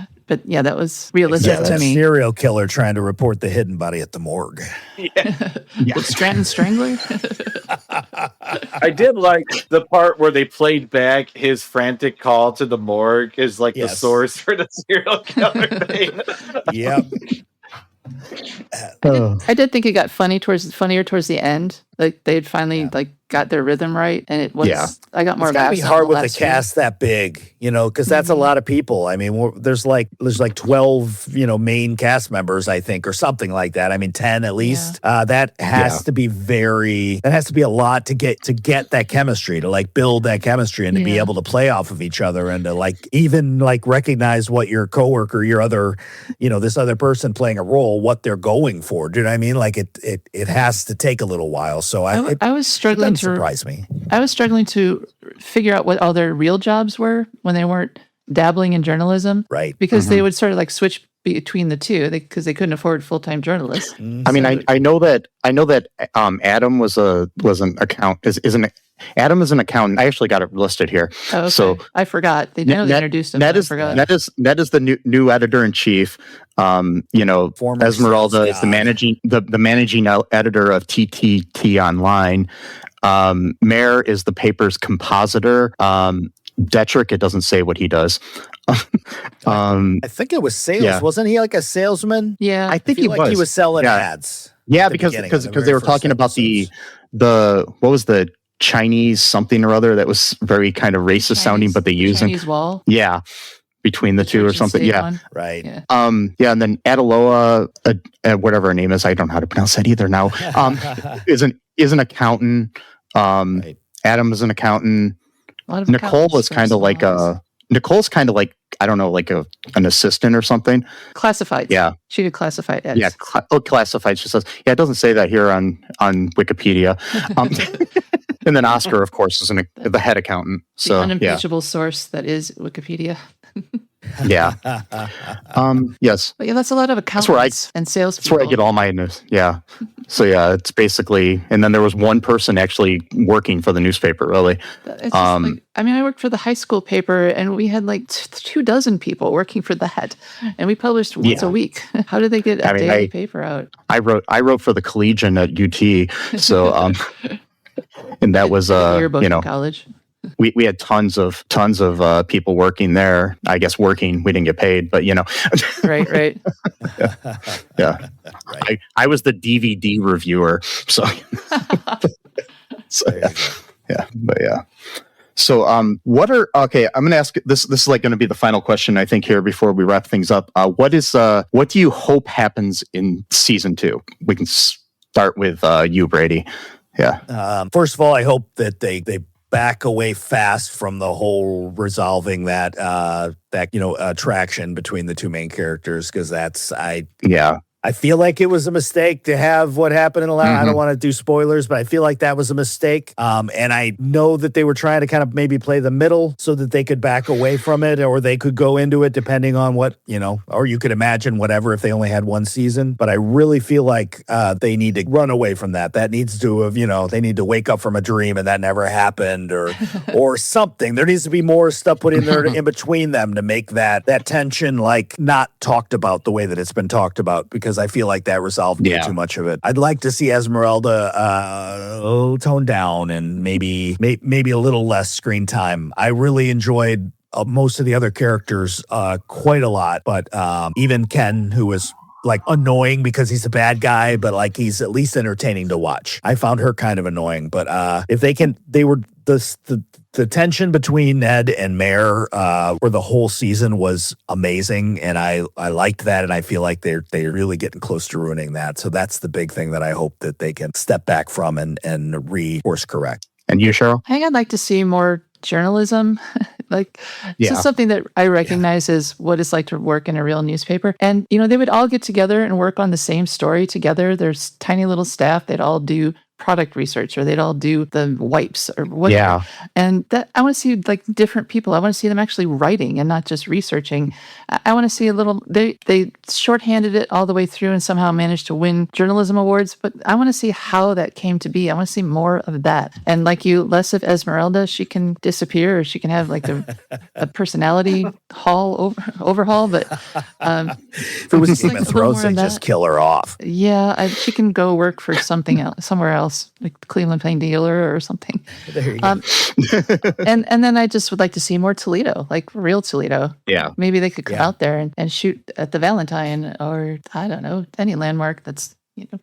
yeah, that was realistic to me. Serial killer trying to report the hidden body at the morgue. With Scranton Strangler. I did like the part where they played back his frantic call to the morgue is the source for the serial killer thing. Yep. I did think it got funnier towards the end. Like they had finally got their rhythm right, and it was. Yeah. I got more. It's gotta be hard with a cast that big, because that's a lot of people. I mean, there's 12, main cast members, I think, or something like that. I mean, 10 at least. That has to be That has to be a lot to get that chemistry, to build that chemistry, and to be able to play off of each other, and to even recognize what your coworker, your other, this other person playing a role, what they're going for. Do you know what I mean? It has to take a little while. So I was struggling to surprise me. I was struggling to figure out what all their real jobs were when they weren't dabbling in journalism, right? Because they would sort of switch between the two because they couldn't afford full-time journalists. I mean, I know that Adam was an accountant. Adam is an accountant. I actually got it listed here. Oh, okay. So I forgot. They introduced him. That is the new editor in chief. Former Esmeralda is the managing editor of TTT Online. Mayor is the paper's compositor. Detrick, it doesn't say what he does. I think it was sales. Yeah. Wasn't he a salesman? Yeah, I think he was selling ads. Yeah, because they were talking about the what was the Chinese something or other that was very kind of racist sounding, but they use Chinese wall. Yeah, between the two or something. Yeah, one. Right. Yeah. And then Adaloa, whatever her name is, I don't know how to pronounce that either now. Is an accountant. Right. Adam is an accountant. Nicole is kind of Nicole's kind of I don't know, an assistant or something. Classified. Yeah. She did classified ads. Yeah, classified. She says, it doesn't say that here on Wikipedia. And then Oscar, of course, is the head accountant. So the unimpeachable source that is Wikipedia. Yeah. Yes. But yeah, that's a lot of accountants and salespeople. That's where I get all my news. Yeah. So yeah, it's basically, and then there was one person actually working for the newspaper, really. It's I worked for the high school paper, and we had 24 people working for that, and we published once a week. How did they get a daily paper out? I wrote for the Collegian at UT, so and that was yearbook in college. We had tons of people working there. I guess working, we didn't get paid, but right. Yeah. Right. I was the DVD reviewer, so yeah, but yeah. So, I'm going to ask this is going to be the final question, I think, here before we wrap things up. What do you hope happens in season 2? We can start with you, Brady. Yeah. First of all, I hope that they back away fast from the whole resolving that attraction between the two main characters, because I feel like it was a mistake to have what happened in the last. I don't want to do spoilers, but I feel like that was a mistake. And I know that they were trying to kind of maybe play the middle so that they could back away from it, or they could go into it depending on what, or you could imagine whatever if they only had one season. But I really feel like they need to run away from that. That needs to have, they need to wake up from a dream and that never happened, or something. There needs to be more stuff put in there in between them to make that tension not talked about the way that it's been talked about, because I feel like that resolved too much of it. I'd like to see Esmeralda toned down and maybe a little less screen time. I really enjoyed most of the other characters quite a lot, but even Ken, who was annoying because he's a bad guy, but he's at least entertaining to watch. I found her kind of annoying, but if they the tension between Ned and Mare for the whole season was amazing, and I liked that, and I feel like they're really getting close to ruining that. So that's the big thing that I hope that they can step back from and course correct. And you, Cheryl? I think I'd like to see more journalism. Like, this is something that I recognize as what it's like to work in a real newspaper. And, they would all get together and work on the same story together. There's tiny little staff. They'd all do product research, or they'd all do the wipes or whatever. Yeah. And that I want to see like different people. I want to see them actually writing and not just researching. I want to see a little, they shorthanded it all the way through and somehow managed to win journalism awards, but I want to see how that came to be. I want to see more of that. And like you, less of Esmeralda. She can disappear, or she can have like a personality overhaul, but if it was Game of Thrones, they just kill her off. Yeah, she can go work for something else, somewhere else, like Cleveland Plain Dealer or something. There you go. And then I just would like to see more Toledo, like real Toledo. Yeah. Maybe they could come out there and shoot at the Valentine, or I don't know, any landmark that's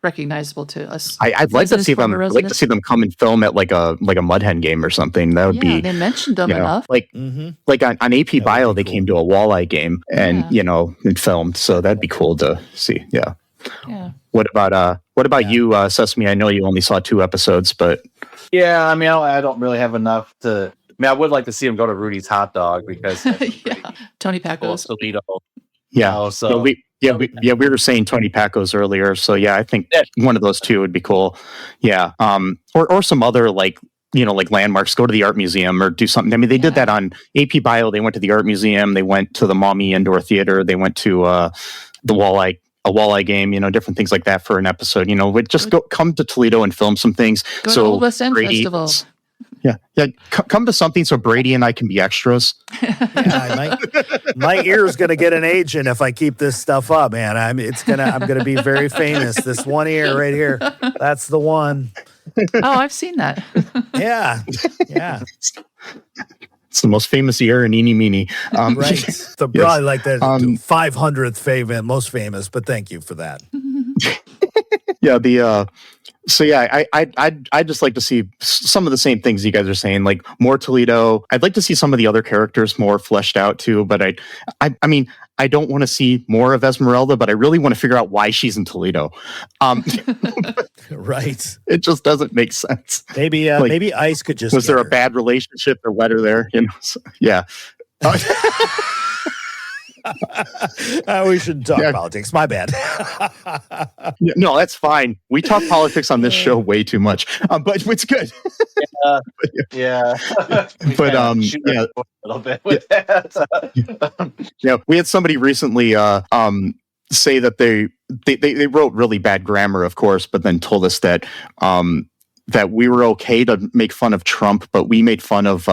recognizable to us. I'd like to see them. I'd like to see them come and film at like a Mud Hen game or something. That would be. They mentioned them enough. Like on AP Bio, they came to a walleye game and and filmed. So that'd be cool to see. Yeah. Yeah. What about you, Sesame? I know you only saw 2 episodes, but Yeah, I mean, I don't really have enough to. I mean, I would like to see him go to Rudy's Hot Dog because Tony Pacos. Toledo. yeah. So we were saying Tony Pacos earlier. So yeah, I think one of those 2 would be cool. Yeah. Or some other like landmarks. Go to the art museum or do something. I mean, they did that on AP Bio. They went to the art museum. They went to the Maumee Indoor Theater. They went to the walleye game, different things like that for an episode. We'd just come to Toledo and film some things. Go to Old West End Festival. Yeah. Come to something so Brady and I can be extras. My ear's gonna get an agent if I keep this stuff up, man. I'm gonna be very famous. This one ear right here, that's the one. Oh, I've seen that. Yeah. It's the most famous ear in Eenie Meenie. Right. Probably like the 500th favorite, most famous, but thank you for that. Yeah, I'd just like to see some of the same things you guys are saying, like more Toledo. I'd like to see some of the other characters more fleshed out too, but I mean, I don't want to see more of Esmeralda, but I really want to figure out why she's in Toledo. Right. It just doesn't make sense. Maybe maybe Ice could just. Was there a bad relationship or letter there? So, yeah. We shouldn't talk politics. My bad. No, that's fine. We talk politics on this show way too much, but it's good. But a little bit with that. We had somebody recently say that they wrote really bad grammar, of course, but then told us that that we were okay to make fun of Trump, but we made fun of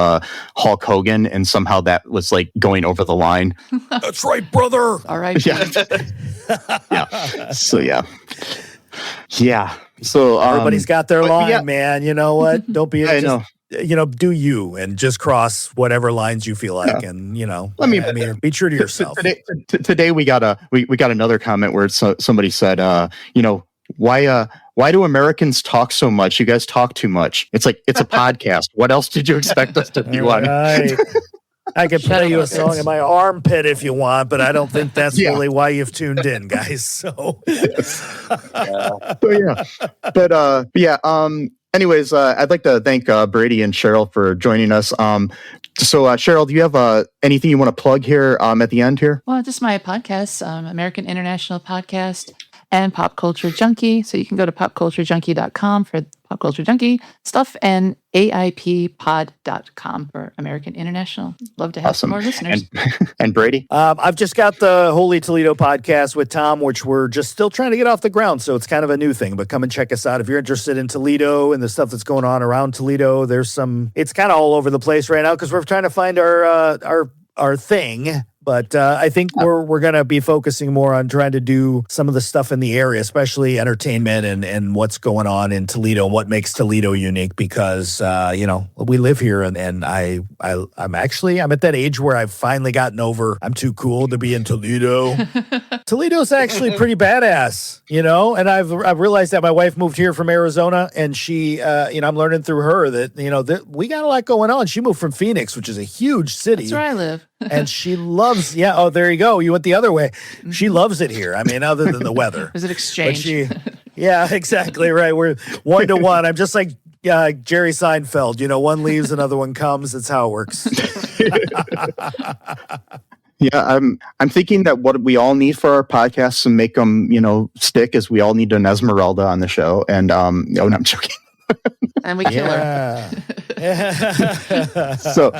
Hulk Hogan, and somehow that was like going over the line. That's right, brother. All right. Yeah. So yeah. So everybody's got their line, man. You know what? Don't be. I know. Do you and just cross whatever lines you feel like, and be true to yourself. Today we got another comment where somebody said, why do Americans talk so much? You guys talk too much. It's like, it's a podcast. What else did you expect us to do on? Right. I can play you a song in my armpit if you want, but I don't think that's really why you've tuned in, guys. So, anyways, I'd like to thank Brady and Cheryl for joining us. So, Cheryl, do you have anything you want to plug here at the end here? Well, just my podcast, American International Podcast, and Pop Culture Junkie. So you can go to popculturejunkie.com for Pop Culture Junkie stuff, and AIPpod.com for American International. Love to have some more listeners. And Brady? I've just got the Holy Toledo Podcast with Tom, which we're just still trying to get off the ground. So it's kind of a new thing, but come and check us out. If you're interested in Toledo and the stuff that's going on around Toledo, it's kind of all over the place right now because we're trying to find our thing. But I think we're going to be focusing more on trying to do some of the stuff in the area, especially entertainment and what's going on in Toledo and what makes Toledo unique because, we live here and I'm at that age where I've finally gotten over I'm too cool to be in Toledo. Toledo's actually pretty badass, and I've realized that my wife moved here from Arizona and she, I'm learning through her that, we got a lot going on. She moved from Phoenix, which is a huge city. That's where I live. And she loves, there you go. You went the other way. She loves it here. I mean, other than the weather. There's an exchange. Yeah, exactly right. We're 1-to-1. I'm just like Jerry Seinfeld. One leaves, another one comes. That's how it works. Yeah, I'm thinking that what we all need for our podcasts and make them, stick is we all need an Esmeralda on the show. And no, I'm joking. And we kill her. So,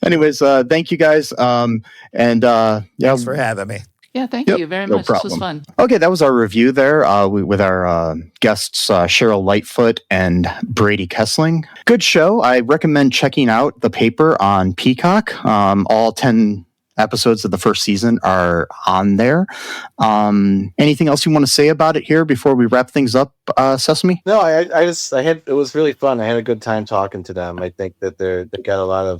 anyways, thank you guys. Thanks for having me. Yeah, thank you very much. Problem. This was fun. Okay, that was our review there with our guests, Cheryl Lightfoot and Brady Kesling. Good show. I recommend checking out The Paper on Peacock. All 10 episodes of the first season are on there. Anything else you want to say about it here before we wrap things up, Sesame? No, it was really fun. I had a good time talking to them. I think that I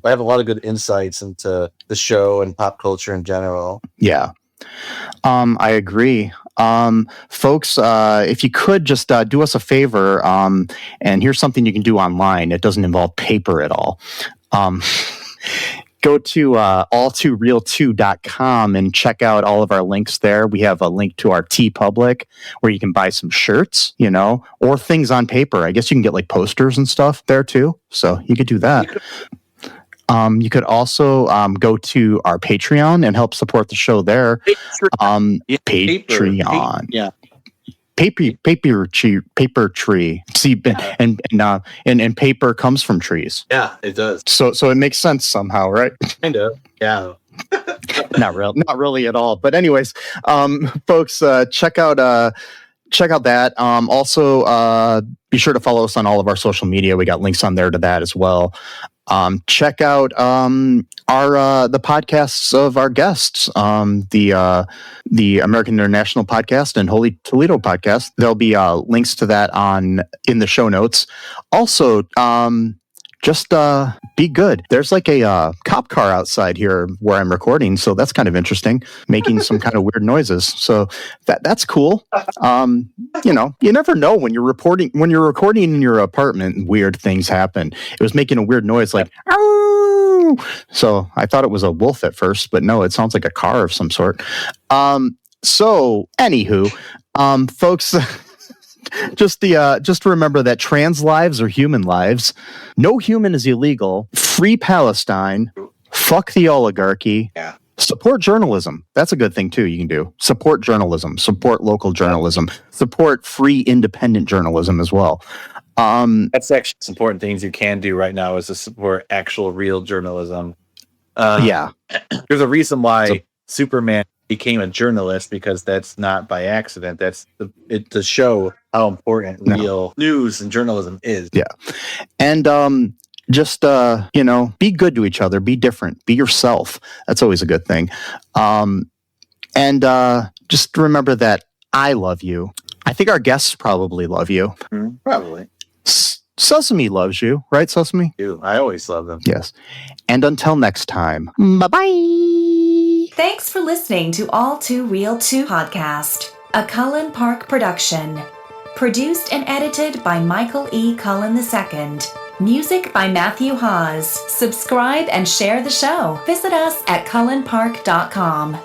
have a lot of good insights into the show and pop culture in general. Yeah. I agree. Folks, if you could just do us a favor, and here's something you can do online. It doesn't involve paper at all. Go to all2real2.com and check out all of our links there. We have a link to our TeePublic where you can buy some shirts, or things on paper. I guess you can get like posters and stuff there too. So you could do that. You could also go to our Patreon and help support the show there. Patreon. Yeah. Paper tree. See, and paper comes from trees. Yeah, it does. So it makes sense somehow, right? Kind of. Yeah. Not really at all. But anyways, folks, check out that. Also, be sure to follow us on all of our social media. We got links on there to that as well. Check out the podcasts of our guests, the American International Podcast and Holy Toledo Podcast. There'll be links to that in the show notes. Also, just be good. There's like a cop car outside here where I'm recording, so that's kind of interesting, making some kind of weird noises. So that's cool. You never know when you're recording in your apartment and weird things happen. It was making a weird noise like "Ow!" So I thought it was a wolf at first, but no, it sounds like a car of some sort. So anywho, folks. Just remember that trans lives are human lives. No human is illegal. Free Palestine. Fuck the oligarchy. Yeah. Support journalism. That's a good thing too. You can do support journalism. Support local journalism. Support free independent journalism as well. That's actually some important things you can do right now is to support actual real journalism. Yeah. There's a reason why Superman became a journalist, because that's not by accident. That's to show how important real news and journalism is. Yeah. And just be good to each other, be different, be yourself. That's always a good thing. And just remember that I love you. I think our guests probably love you. Probably. Sesame loves you, right, Sesame? I always love them. Yes. And until next time, bye-bye. Thanks for listening to All Too Real 2 Podcast, a Cullen Park production. Produced and edited by Michael E. Cullen II. Music by Matthew Hawes. Subscribe and share the show. Visit us at cullenpark.com.